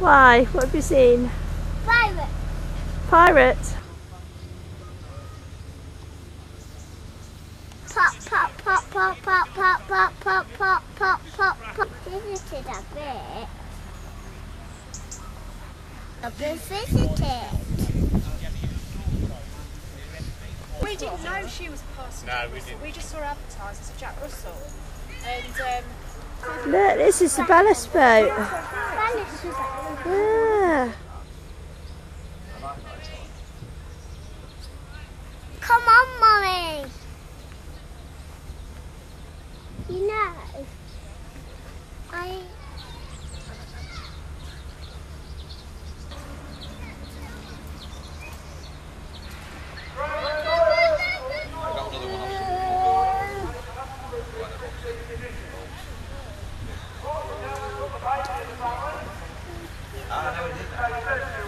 Why? What have you seen? Pirate. Pirate? Pop, pop, pop, pop, pop, pop, pop, pop, pop, pop, pop, pop. Visited a bit. I've been visited. We didn't know she was a passenger. No, we didn't. We just saw her advertised as Jack Russell. And look, this is the ballast boat. Ballast boat. Yeah. Come on, Mummy. You know, I... Ah, no, we didn't.